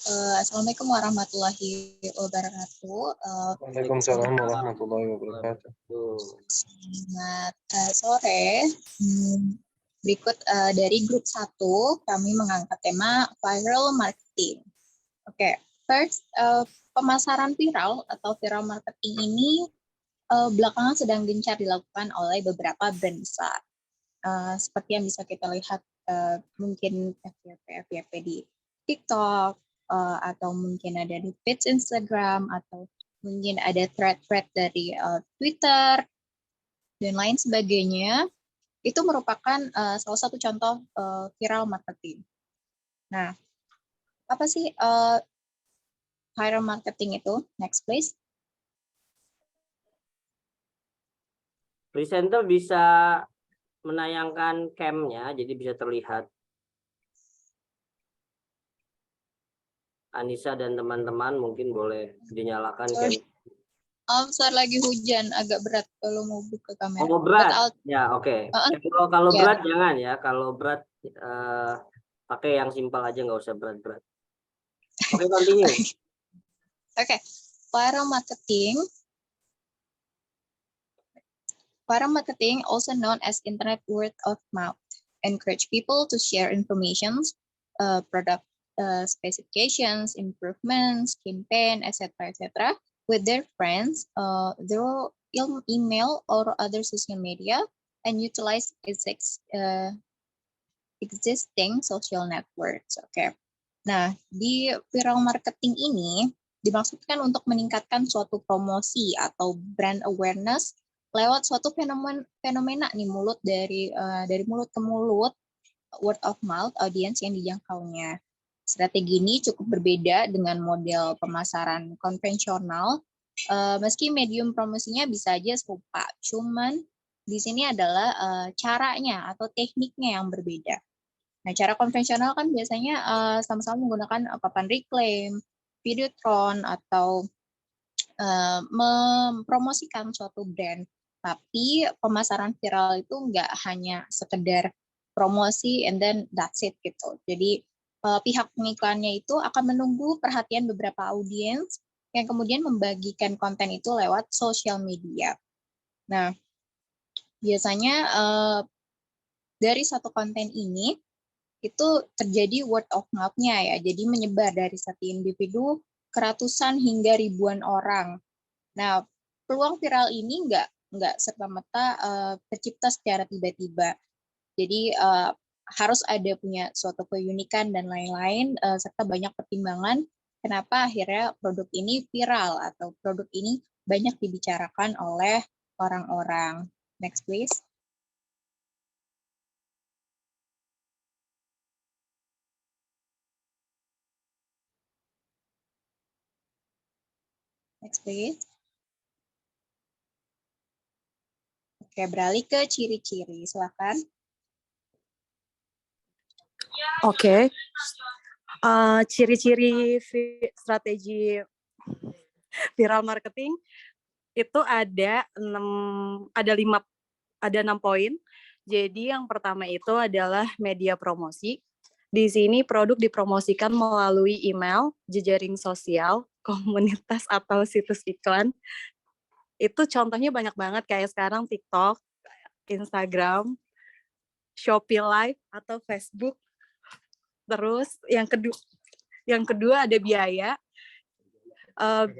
Assalamualaikum warahmatullahi wabarakatuh. Waalaikumsalam warahmatullahi wabarakatuh. Selamat sore. Berikut dari grup 1, kami mengangkat tema viral marketing. Oke, first, pemasaran viral atau viral marketing ini belakangan sedang gencar dilakukan oleh beberapa brand besar. Seperti yang bisa kita lihat mungkin FYP di TikTok, atau mungkin ada di feeds Instagram, atau mungkin ada thread dari Twitter, dan lain sebagainya. Itu merupakan salah satu contoh viral marketing. Nah, apa sih viral marketing itu? Next, please. Presenter bisa menayangkan cam-nya, jadi bisa terlihat. Anissa dan teman-teman mungkin boleh dinyalakan cam. Sorry, lagi hujan, agak berat kalau mau buka kamera. Oh, berat? Ya, oke. Kalau berat jangan ya. Kalau berat pakai yang simpel aja, nggak usah berat-berat. Oke, continue. Oke, viral marketing. Viral marketing, also known as internet word of mouth, encourage people to share information, product specifications, improvements, campaign, etc., with their friends through email or other social media, and utilize existing social networks. Oke. Nah, di viral marketing ini dimaksudkan untuk meningkatkan suatu promosi atau brand awareness lewat suatu fenomena nih dari mulut ke mulut, word of mouth, audiens yang dijangkaunya. Strategi ini cukup berbeda dengan model pemasaran konvensional. Meski medium promosinya bisa aja serupa, cuman di sini adalah caranya atau tekniknya yang berbeda. Nah, cara konvensional kan biasanya sama-sama menggunakan papan reklaim, videotron, atau mempromosikan suatu brand. Tapi pemasaran viral itu nggak hanya sekedar promosi and then that's it gitu. Jadi pihak pengiklannya itu akan menunggu perhatian beberapa audiens yang kemudian membagikan konten itu lewat sosial media. Nah, biasanya dari satu konten ini itu terjadi word of mouth-nya ya. Jadi menyebar dari satu individu ke ratusan hingga ribuan orang. Nah, peluang viral ini nggak serta-merta tercipta secara tiba-tiba. Jadi harus ada punya suatu keunikan dan lain-lain, serta banyak pertimbangan kenapa akhirnya produk ini viral atau produk ini banyak dibicarakan oleh orang-orang. Next, please. Next, please. Oke, beralih ke ciri-ciri. Silakan. Oke. Ciri-ciri strategi viral marketing itu ada 6 poin. Jadi yang pertama itu adalah media promosi. Di sini produk dipromosikan melalui email, jejaring sosial, komunitas atau situs iklan. Itu contohnya banyak banget kayak sekarang TikTok, Instagram, Shopee Live atau Facebook. Terus yang kedua ada biaya.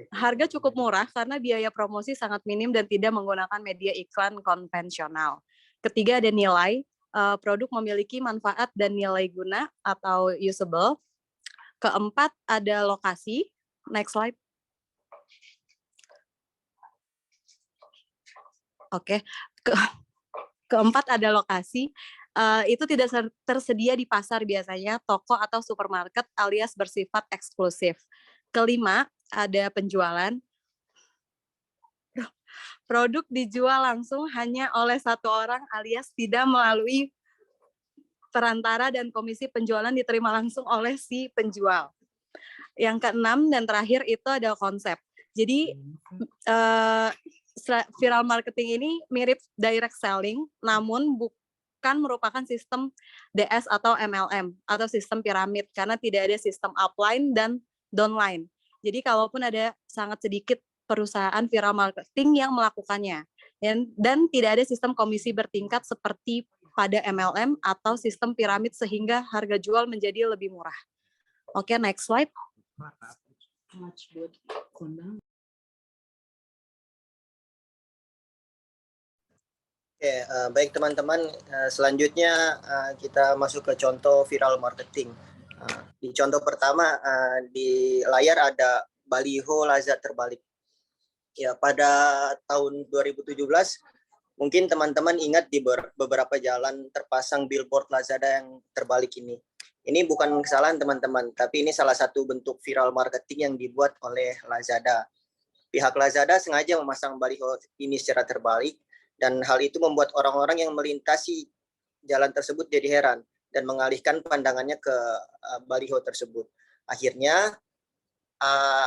Harga cukup murah karena biaya promosi sangat minim dan tidak menggunakan media iklan konvensional. Ketiga ada nilai. Produk memiliki manfaat dan nilai guna atau usable. Keempat ada lokasi. Next slide. Oke. Keempat ada lokasi. Itu tidak tersedia di pasar biasanya, toko atau supermarket alias bersifat eksklusif. Kelima, ada penjualan. Produk dijual langsung hanya oleh satu orang alias tidak melalui perantara dan komisi penjualan diterima langsung oleh si penjual. Yang keenam dan terakhir itu ada konsep. Jadi viral marketing ini mirip direct selling, namun bukan merupakan sistem DS atau MLM atau sistem piramid karena tidak ada sistem upline dan downline. Jadi kalaupun ada sangat sedikit perusahaan viral marketing yang melakukannya. Dan tidak ada sistem komisi bertingkat seperti pada MLM atau sistem piramid sehingga harga jual menjadi lebih murah. Oke, next slide. Oke, baik teman-teman, selanjutnya kita masuk ke contoh viral marketing. Di contoh pertama di layar ada baliho Lazada terbalik. Ya, pada tahun 2017 mungkin teman-teman ingat di beberapa jalan terpasang billboard Lazada yang terbalik ini. Ini bukan kesalahan teman-teman, tapi ini salah satu bentuk viral marketing yang dibuat oleh Lazada. Pihak Lazada sengaja memasang baliho ini secara terbalik, dan hal itu membuat orang-orang yang melintasi jalan tersebut jadi heran dan mengalihkan pandangannya ke baliho tersebut. Akhirnya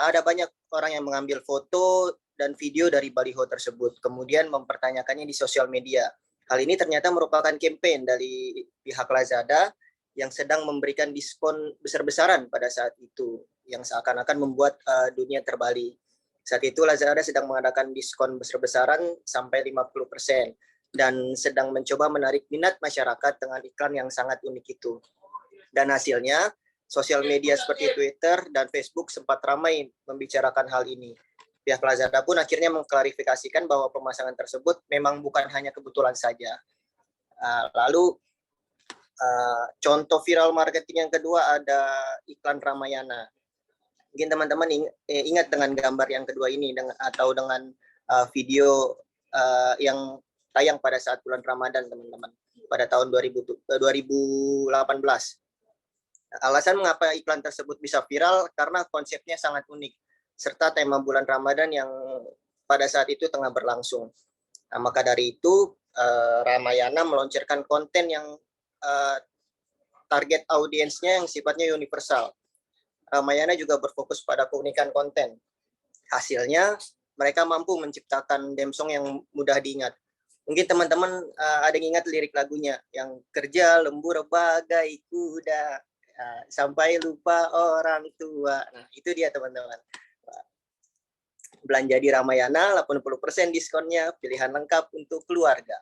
ada banyak orang yang mengambil foto dan video dari baliho tersebut, kemudian mempertanyakannya di sosial media. Hal ini ternyata merupakan campaign dari pihak Lazada yang sedang memberikan diskon besar-besaran pada saat itu, yang seakan-akan membuat dunia terbalik. Saat itu Lazada sedang mengadakan diskon besar-besaran sampai 50% dan sedang mencoba menarik minat masyarakat dengan iklan yang sangat unik itu. Dan hasilnya, sosial media seperti Twitter dan Facebook sempat ramai membicarakan hal ini. Pihak Lazada pun akhirnya mengklarifikasikan bahwa pemasangan tersebut memang bukan hanya kebetulan saja. Lalu contoh viral marketing yang kedua ada iklan Ramayana. Mungkin teman-teman ingat dengan gambar yang kedua ini atau dengan video yang tayang pada saat bulan Ramadan, teman-teman, pada tahun 2018. Alasan mengapa iklan tersebut bisa viral karena konsepnya sangat unik serta tema bulan Ramadan yang pada saat itu tengah berlangsung. Maka dari itu Ramayana meluncurkan konten yang target audiensnya yang sifatnya universal. Ramayana juga berfokus pada keunikan konten. Hasilnya mereka mampu menciptakan theme song yang mudah diingat. Mungkin teman-teman ada yang ingat lirik lagunya yang kerja lembur bagai kuda sampai lupa orang tua. Nah, itu dia teman-teman. Belanja di Ramayana 80% diskonnya, pilihan lengkap untuk keluarga.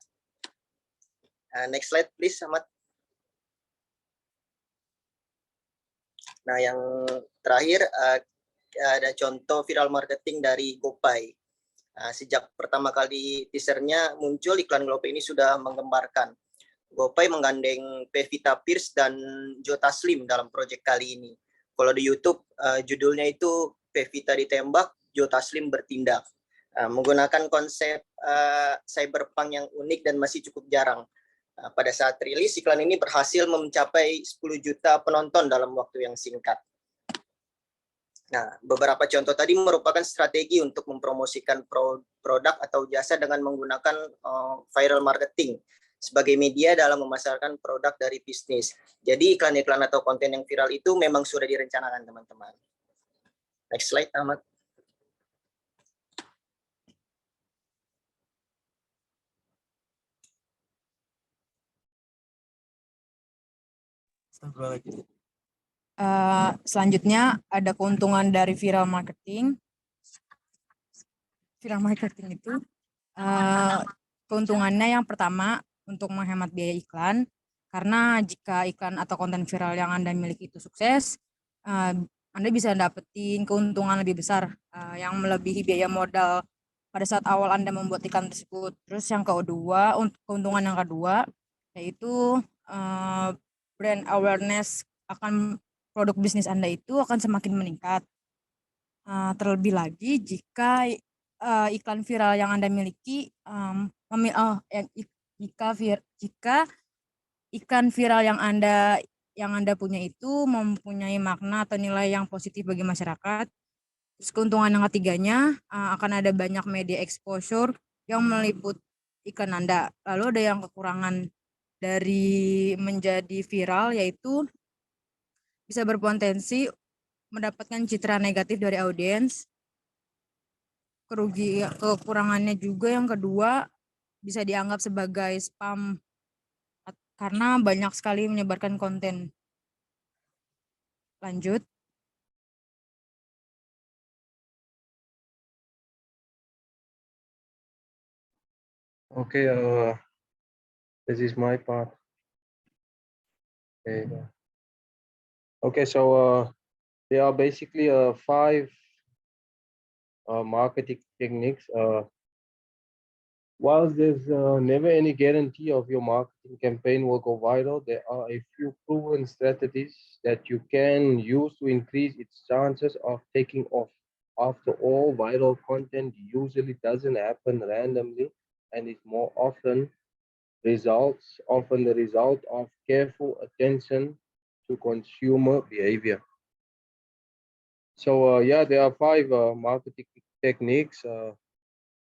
Next slide please, Ahmad. Nah, yang terakhir ada contoh viral marketing dari GoPay. Sejak pertama kali teasernya muncul, iklan GoPay ini sudah menggembarkan. GoPay menggandeng Pevita Pierce dan Joe Taslim dalam proyek kali ini. Kalau di YouTube judulnya itu Pevita ditembak, Joe Taslim bertindak. Menggunakan konsep cyberpunk yang unik dan masih cukup jarang. Pada saat rilis, iklan ini berhasil mencapai 10 juta penonton dalam waktu yang singkat. Nah, beberapa contoh tadi merupakan strategi untuk mempromosikan produk atau jasa dengan menggunakan viral marketing sebagai media dalam memasarkan produk dari bisnis. Jadi iklan-iklan atau konten yang viral itu memang sudah direncanakan, teman-teman. Next slide, Ahmad. Selanjutnya ada keuntungan dari viral marketing. Viral marketing itu keuntungannya yang pertama untuk menghemat biaya iklan, karena jika iklan atau konten viral yang Anda miliki itu sukses, Anda bisa dapetin keuntungan lebih besar yang melebihi biaya modal pada saat awal Anda membuat iklan tersebut. Terus yang kedua, untuk keuntungan yang kedua yaitu brand awareness akan produk bisnis Anda itu akan semakin meningkat. Terlebih lagi jika iklan viral yang Anda miliki jika iklan viral yang Anda punya itu mempunyai makna atau nilai yang positif bagi masyarakat. Terus keuntungan yang ketiganya akan ada banyak media exposure yang meliput iklan Anda. Lalu ada yang kekurangan dari menjadi viral yaitu bisa berpotensi mendapatkan citra negatif dari audiens. Kekurangannya juga yang kedua bisa dianggap sebagai spam karena banyak sekali menyebarkan konten. Lanjut. Okay, this is my part. Okay. Okay, so there are basically 5 marketing techniques. Whilst there's never any guarantee of your marketing campaign will go viral, there are a few proven strategies that you can use to increase its chances of taking off. After all, viral content usually doesn't happen randomly and is more often the result of careful attention to consumer behavior. So yeah, there are 5 marketing techniques.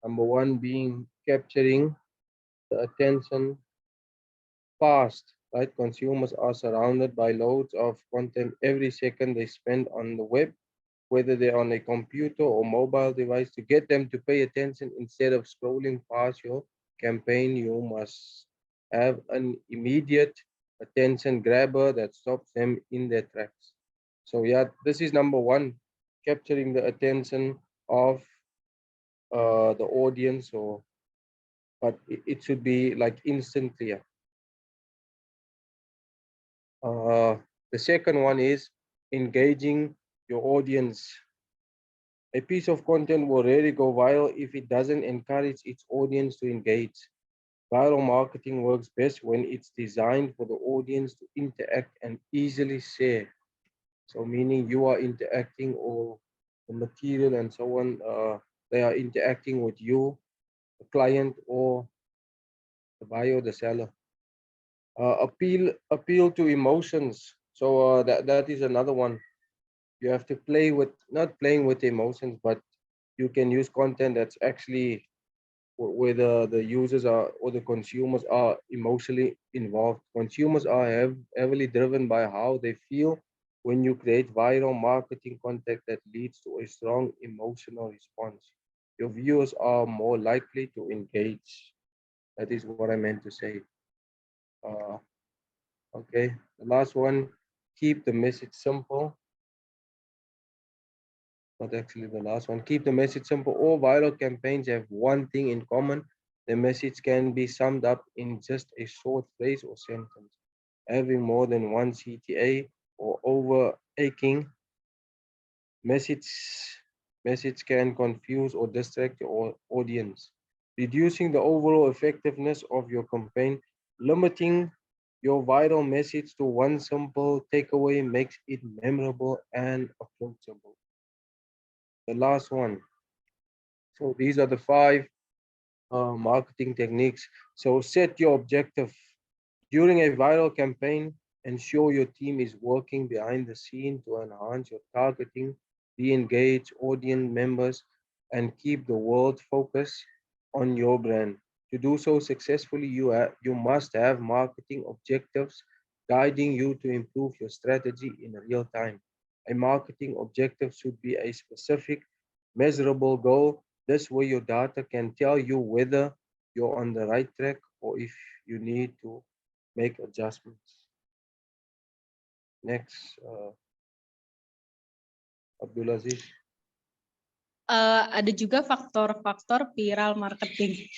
Number 1 being capturing the attention fast, right? Consumers are surrounded by loads of content every second they spend on the web, whether they're on a computer or mobile device. To get them to pay attention instead of scrolling past your campaign, you must have an immediate attention grabber that stops them in their tracks. So yeah, this is number 1, capturing the attention of the audience, or but it should be like instantly. The second one is engaging your audience. A piece of content will rarely go viral if it doesn't encourage its audience to engage. Viral marketing works best when it's designed for the audience to interact and easily share. So meaning you are interacting, or the material and so on, they are interacting with you, the client, or the buyer, the seller. Appeal to emotions. So that is another one. You have to play with, not playing with emotions, but you can use content that's actually where the users are, or the consumers are emotionally involved. Consumers are heavily driven by how they feel. When you create viral marketing content that leads to a strong emotional response, your viewers are more likely to engage. That is what I meant to say. Uh, okay, the last one, keep the message simple. Not actually the last one. Keep the message simple. All viral campaigns have one thing in common. The message can be summed up in just a short phrase or sentence. Having more than one CTA or over aching message can confuse or distract your audience, reducing the overall effectiveness of your campaign. Limiting your viral message to one simple takeaway makes it memorable and approachable. The last one. So these are the 5 marketing techniques. So set your objective. During a viral campaign, ensure your team is working behind the scene to enhance your targeting, re-engage audience members, and keep the world focused on your brand. To do so successfully, you must have marketing objectives guiding you to improve your strategy in real time. A marketing objective should be a specific, measurable goal. This way your data can tell you whether you're on the right track or if you need to make adjustments. Next, Abdulaziz. Ada juga faktor-faktor viral marketing.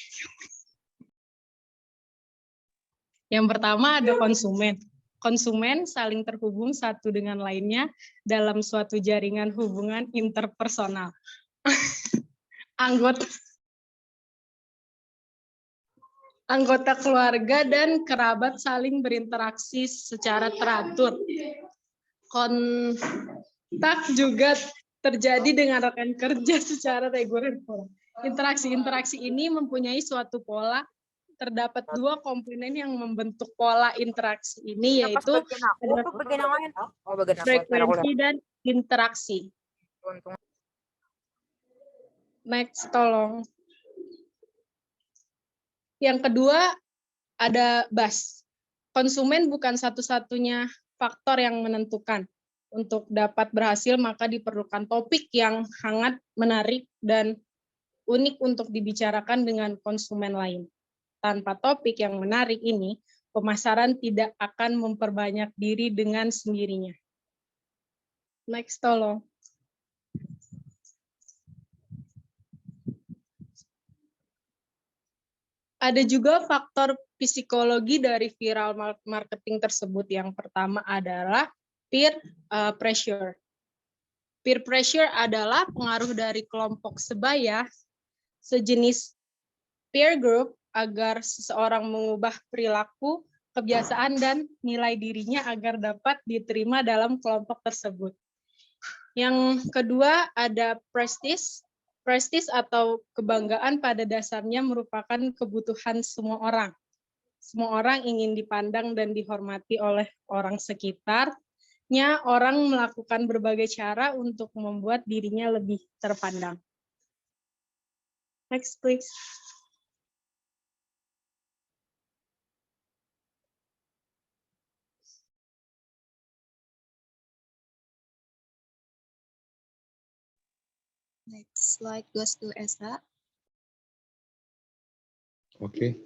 Yang pertama ada konsumen. Konsumen saling terhubung satu dengan lainnya dalam suatu jaringan hubungan interpersonal. Anggota keluarga dan kerabat saling berinteraksi secara teratur. Kontak juga terjadi dengan rekan kerja secara reguler. Interaksi-interaksi ini mempunyai suatu pola. Terdapat 2 komponen yang membentuk pola interaksi ini, yaitu frekuensi dan interaksi. Next, tolong. Yang kedua, ada buzz. Konsumen bukan satu-satunya faktor yang menentukan. Untuk dapat berhasil, maka diperlukan topik yang hangat, menarik, dan unik untuk dibicarakan dengan konsumen lain. Tanpa topik yang menarik ini, pemasaran tidak akan memperbanyak diri dengan sendirinya. Next, tolong. ada juga faktor psikologi dari viral marketing tersebut. Yang pertama adalah peer pressure. Peer pressure adalah pengaruh dari kelompok sebaya, sejenis peer group, agar seseorang mengubah perilaku, kebiasaan, dan nilai dirinya agar dapat diterima dalam kelompok tersebut. Yang kedua ada prestige. Prestige atau kebanggaan pada dasarnya merupakan kebutuhan semua orang. Semua orang ingin dipandang dan dihormati oleh orang sekitarnya. Orang melakukan berbagai cara untuk membuat dirinya lebih terpandang. Next, please. Next slide goes to Esa. Oke.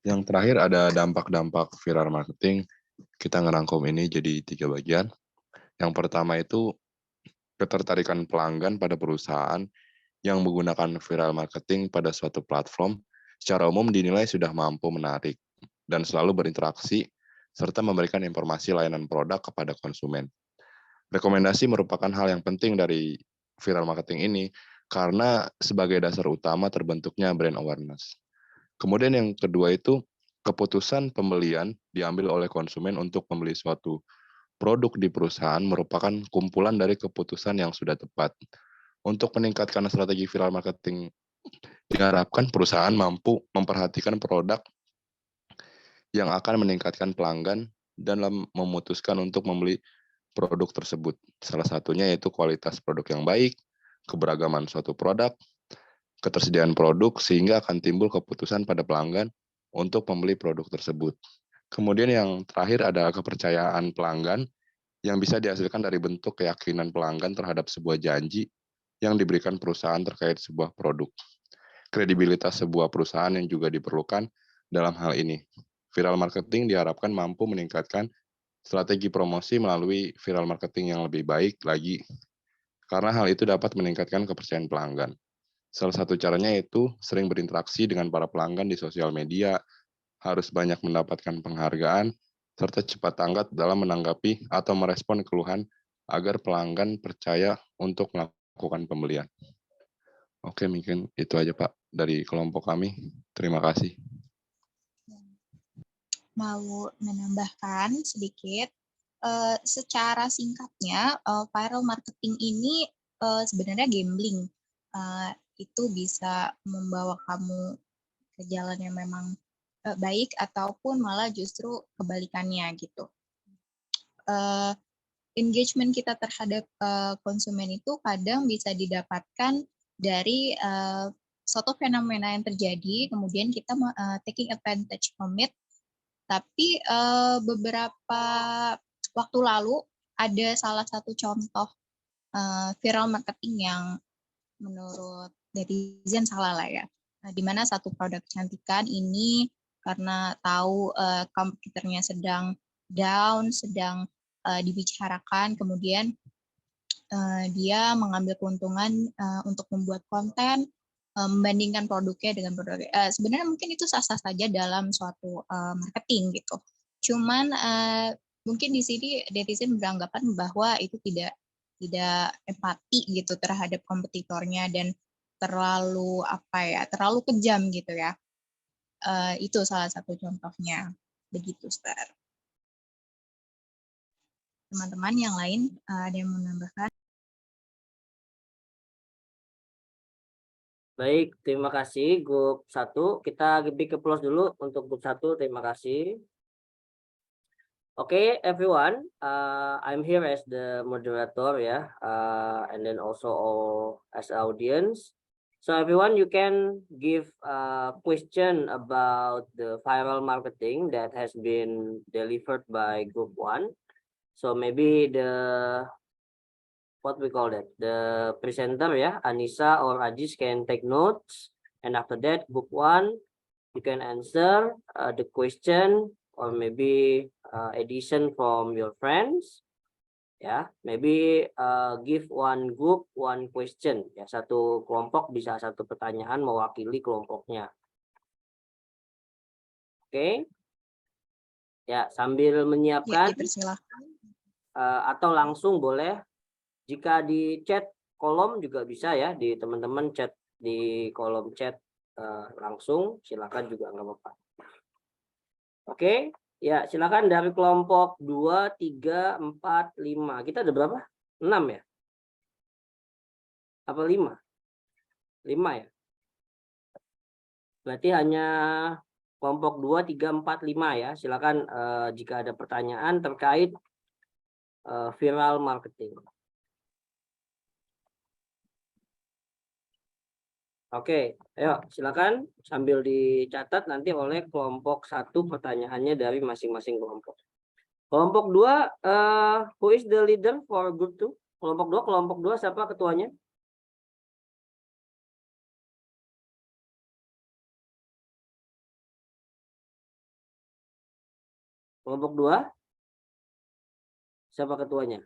Yang terakhir ada dampak-dampak viral marketing. Kita ngerangkum ini jadi 3 bagian. Yang pertama itu ketertarikan pelanggan pada perusahaan yang menggunakan viral marketing pada suatu platform secara umum dinilai sudah mampu menarik dan selalu berinteraksi serta memberikan informasi layanan produk kepada konsumen. Rekomendasi merupakan hal yang penting dari viral marketing ini karena sebagai dasar utama terbentuknya brand awareness. Kemudian yang kedua itu keputusan pembelian diambil oleh konsumen untuk membeli suatu produk di perusahaan merupakan kumpulan dari keputusan yang sudah tepat. Untuk meningkatkan strategi viral marketing, diharapkan perusahaan mampu memperhatikan produk yang akan meningkatkan pelanggan dalam memutuskan untuk membeli produk tersebut. Salah satunya yaitu kualitas produk yang baik, keberagaman suatu produk, ketersediaan produk, sehingga akan timbul keputusan pada pelanggan untuk membeli produk tersebut. Kemudian yang terakhir ada kepercayaan pelanggan yang bisa dihasilkan dari bentuk keyakinan pelanggan terhadap sebuah janji yang diberikan perusahaan terkait sebuah produk. Kredibilitas sebuah perusahaan yang juga diperlukan dalam hal ini. Viral marketing diharapkan mampu meningkatkan strategi promosi melalui viral marketing yang lebih baik lagi, karena hal itu dapat meningkatkan kepercayaan pelanggan. Salah satu caranya yaitu sering berinteraksi dengan para pelanggan di sosial media, harus banyak mendapatkan penghargaan, serta cepat tanggap dalam menanggapi atau merespon keluhan agar pelanggan percaya untuk melakukan pembelian. Oke, mungkin itu aja Pak dari kelompok kami. Terima kasih. Mau menambahkan sedikit, secara singkatnya viral marketing ini sebenarnya gambling. Itu bisa membawa kamu ke jalan yang memang baik ataupun malah justru kebalikannya gitu. Engagement kita terhadap konsumen itu kadang bisa didapatkan dari suatu fenomena yang terjadi, kemudian kita taking advantage from it. Tapi beberapa waktu lalu ada salah satu contoh viral marketing yang menurut netizen salah lah ya. Di mana satu produk kecantikan ini karena tahu kompetitornya sedang down, sedang dibicarakan, kemudian dia mengambil keuntungan untuk membuat konten, membandingkan produknya dengan produk. Sebenarnya mungkin itu sah-sah saja dalam suatu marketing gitu. Cuman mungkin di sini netizen beranggapan bahwa itu tidak empati gitu terhadap kompetitornya dan terlalu terlalu kejam gitu ya. Itu salah satu contohnya. Begitu, Star. Teman-teman yang lain ada yang mau menambahkan? Baik, terima kasih grup 1. Kita big applause dulu untuk grup 1. Terima kasih. Okay, everyone, I'm here as the moderator, and then also as audience. So everyone, you can give a question about the viral marketing that has been delivered by group 1. So maybe what we call that, the presenter, Anissa or Ajis can take notes, and after that, group 1, you can answer the question, or maybe addition from your friends, maybe give one group one question, satu kelompok bisa satu pertanyaan mewakili kelompoknya. Oke. Ya, sambil Ya, menyiapkan dipersilahkan. atau langsung boleh. Jika di chat kolom juga bisa ya, di teman-teman chat di kolom chat langsung, silakan juga nggak apa-apa. Oke, ya silakan dari kelompok 2, 3, 4, 5. Kita ada berapa? 6 ya? Apa 5? 5 ya? Berarti hanya kelompok 2, 3, 4, 5 ya. Silakan jika ada pertanyaan terkait viral marketing. Oke, ayo silakan sambil dicatat nanti oleh kelompok 1 pertanyaannya dari masing-masing kelompok. Kelompok 2, who is the leader for group 2? Kelompok 2 siapa ketuanya? Kelompok 2, siapa ketuanya?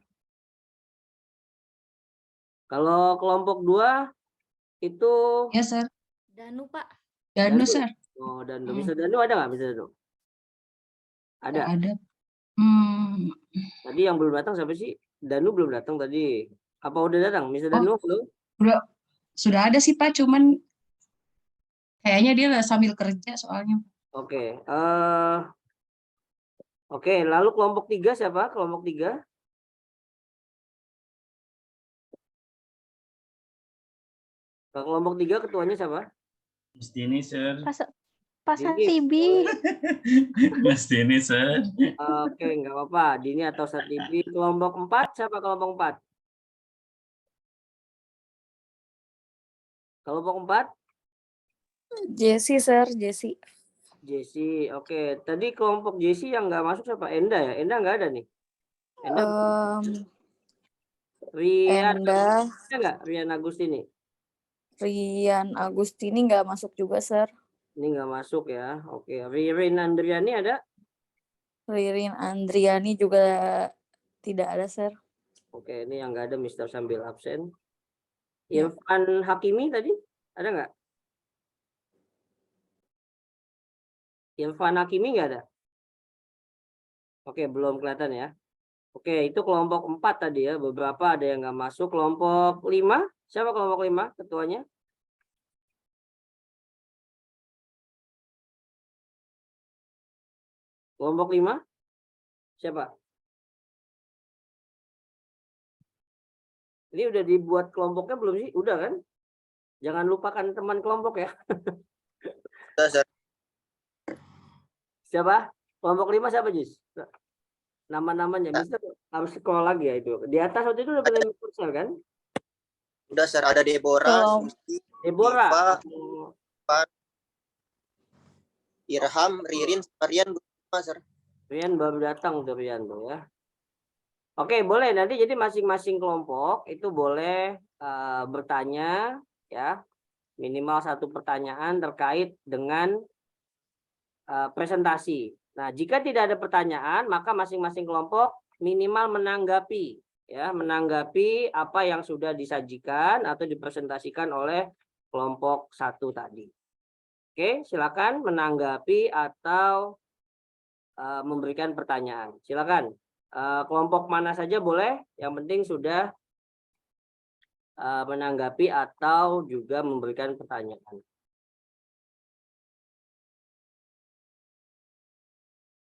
Kalau kelompok 2 itu Ya, Sir. Danu, Pak. Danu, Sir. Oh, dan Mr. Danu ada nggak, Mr. Danu? Ada. Ada. Tadi yang belum datang siapa sih? Danu belum datang tadi. Apa udah datang? Mr. Danu belum? Sudah ada sih, Pak, cuman kayaknya dia sambil kerja soalnya. Oke. Oke, lalu kelompok 3 siapa? Kelompok 3? Kelompok 3 ketuanya siapa? Mas Dini, Sir. Pak Satibi. Mas Dini, Sir. Oke, nggak apa-apa. Dini atau Satibi. Kelompok 4 siapa kelompok 4? Kelompok 4? Jesse, Sir, Jesse. Jesse, oke. Tadi kelompok Jesse yang nggak masuk siapa? Enda ya? Enda nggak ada nih. Enda. Rian. Enda. Ada nggak? Rian Agustini. Rian Agustini nggak masuk juga, Sir. Ini nggak masuk ya. Oke. Ririn Andriani ada? Ririn Andriani juga tidak ada, Sir. Oke, ini yang nggak ada Mister sambil absen. Irfan Hakimi tadi ada nggak? Irfan Hakimi nggak ada? Oke, belum kelihatan ya. Oke, itu kelompok 4 tadi ya. Beberapa ada yang nggak masuk. Kelompok 5, siapa kelompok 5 ketuanya? Kelompok 5, siapa? Ini udah dibuat kelompoknya belum sih? Udah kan? Jangan lupakan teman kelompok ya. Siapa? Kelompok 5 siapa, Jis? Nama-namanya bisa harus scroll lagi ya itu. Di atas waktu itu udah pernah Mister kan? Udah, Sir. Ada Deborah, Susi, Deborah. Diva, Irham, Ririn, Rian belum, Sir. Rian baru datang tuh Rian tuh ya. Oke, boleh nanti jadi masing-masing kelompok itu boleh bertanya ya, minimal 1 pertanyaan terkait dengan presentasi. Nah, jika tidak ada pertanyaan, maka masing-masing kelompok minimal menanggapi ya, menanggapi apa yang sudah disajikan atau dipresentasikan oleh kelompok 1 tadi. Oke, silakan menanggapi atau memberikan pertanyaan. Silakan. Kelompok mana saja boleh, yang penting sudah menanggapi atau juga memberikan pertanyaan.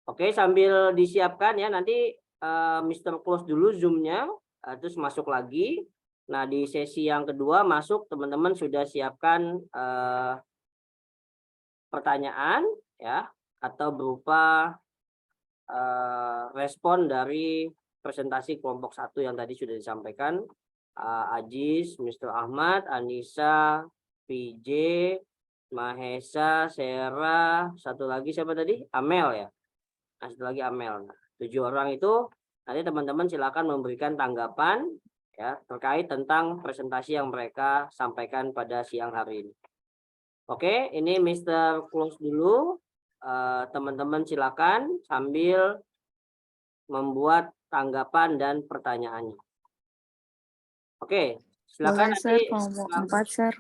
Oke, sambil disiapkan ya, nanti Mr. Close dulu Zoom-nya, terus masuk lagi. Nah, di sesi yang kedua masuk, teman-teman sudah siapkan pertanyaan ya, atau berupa respon dari presentasi kelompok 1 yang tadi sudah disampaikan. Ajis, Mr. Ahmad, Anissa, PJ, Mahesa, Sera, satu lagi siapa tadi? Amel ya. Nah, satu lagi Amel. Nah, 7 orang itu nanti teman-teman silakan memberikan tanggapan ya terkait tentang presentasi yang mereka sampaikan pada siang hari ini. Oke, ini Mr. Close dulu. Teman-teman silakan sambil membuat tanggapan dan pertanyaannya. Oke, silakan boleh, nanti. Sir, kelompok 4, Sir.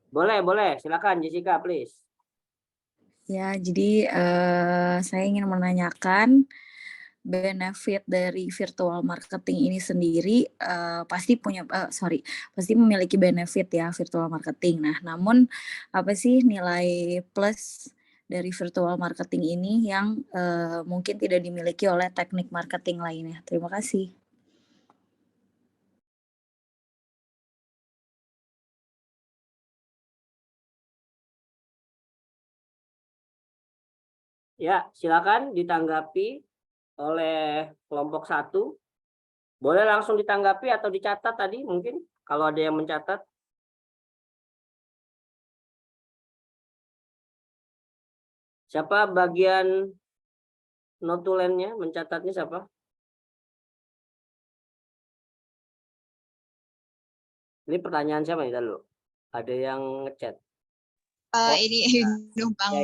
Boleh, silakan Jessica, please. Ya, jadi saya ingin menanyakan benefit dari virtual marketing ini sendiri pasti pasti memiliki benefit ya virtual marketing. Nah, namun apa sih nilai plus dari virtual marketing ini yang mungkin tidak dimiliki oleh teknik marketing lainnya? Terima kasih. Ya, silakan ditanggapi oleh kelompok 1. Boleh langsung ditanggapi atau dicatat tadi mungkin kalau ada yang mencatat. Siapa bagian notulennya, mencatatnya siapa? Ini pertanyaan siapa nih dulu? Ada yang ngechat. Ini numpang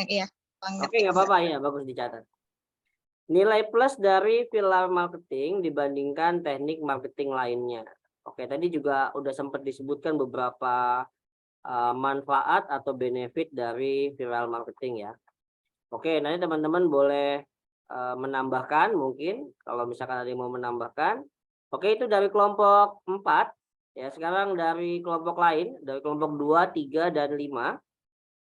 ya. Oke, nggak apa-apa ya, bagus dicatat. Nilai plus dari pilar marketing dibandingkan teknik marketing lainnya. Oke, tadi juga udah sempat disebutkan beberapa manfaat atau benefit dari viral marketing ya. Oke, nanti teman-teman boleh menambahkan mungkin kalau misalkan ada yang mau menambahkan. Oke, itu dari kelompok 4. Ya, sekarang dari kelompok lain, dari kelompok 2, 3, dan 5.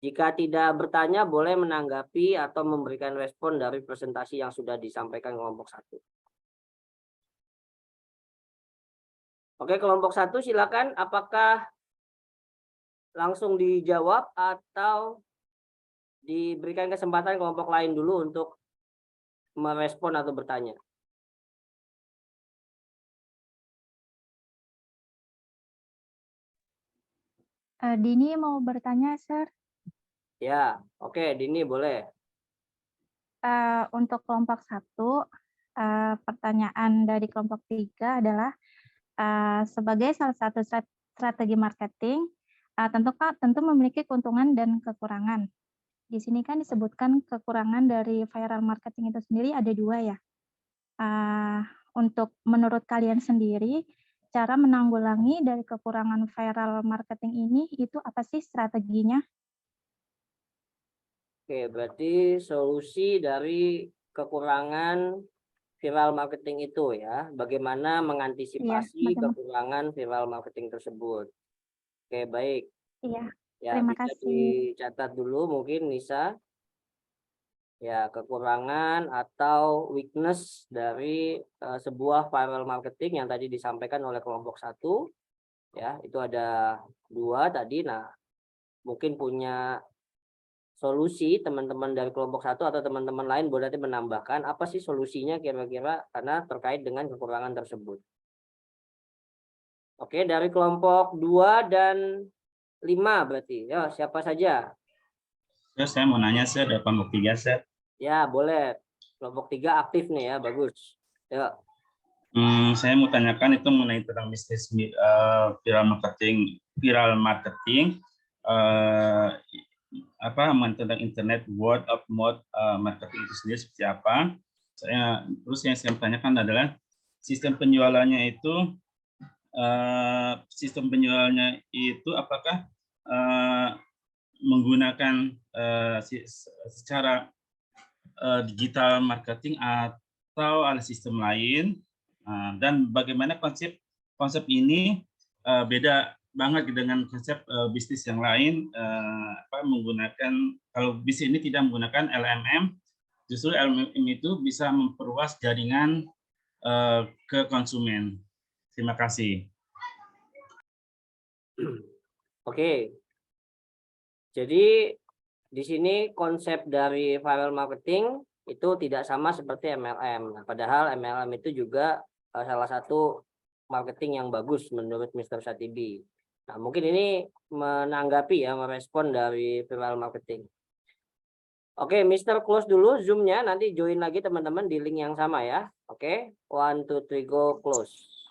Jika tidak bertanya, boleh menanggapi atau memberikan respon dari presentasi yang sudah disampaikan kelompok 1. Oke, kelompok 1 silakan. Apakah langsung dijawab atau diberikan kesempatan kelompok lain dulu untuk merespon atau bertanya? Dini mau bertanya, Sir. Ya, oke, Dini boleh. Untuk kelompok 1, pertanyaan dari kelompok 3 adalah sebagai salah satu strategi marketing, tentu memiliki keuntungan dan kekurangan. Di sini kan disebutkan kekurangan dari viral marketing itu sendiri ada 2 ya. Untuk menurut kalian sendiri, cara menanggulangi dari kekurangan viral marketing ini itu apa sih strateginya? Oke, berarti solusi dari kekurangan viral marketing itu ya, bagaimana mengantisipasi kekurangan viral marketing tersebut. Oke, baik. Iya, ya, terima bisa kasih. dicatat dulu mungkin Nisa. Ya, kekurangan atau weakness dari sebuah viral marketing yang tadi disampaikan oleh kelompok 1. Ya, itu ada 2 tadi. Nah, mungkin punya solusi teman-teman dari kelompok 1 atau teman-teman lain boleh nanti menambahkan apa sih solusinya kira-kira karena terkait dengan kekurangan tersebut. Oke, dari kelompok 2 dan 5 berarti. Ya, siapa saja? Saya mau nanya, Sir, dari kelompok 3, Sir. Ya, boleh. Kelompok 3 aktif nih ya, bagus. Ya. Saya mau tanyakan itu mengenai tentang bisnis viral marketing. Tentang internet word of mouth marketing itu sendiri seperti apa? Terus yang saya tanyakan adalah sistem penjualannya itu apakah menggunakan secara digital marketing atau ada sistem lain, dan bagaimana konsep ini beda banget dengan konsep bisnis yang lain, menggunakan, kalau bisnis ini tidak menggunakan LMM, justru LMM itu bisa memperluas jaringan ke konsumen. Terima kasih. Oke. Jadi di sini konsep dari viral marketing itu tidak sama seperti MLM. Nah, padahal MLM itu juga salah satu marketing yang bagus menurut Mr. Satibi. Nah, mungkin ini menanggapi ya, merespon dari viral marketing. Oke, Mr. Close dulu Zoom-nya, nanti join lagi teman-teman di link yang sama ya. Oke, 1, 2, 3, go, close.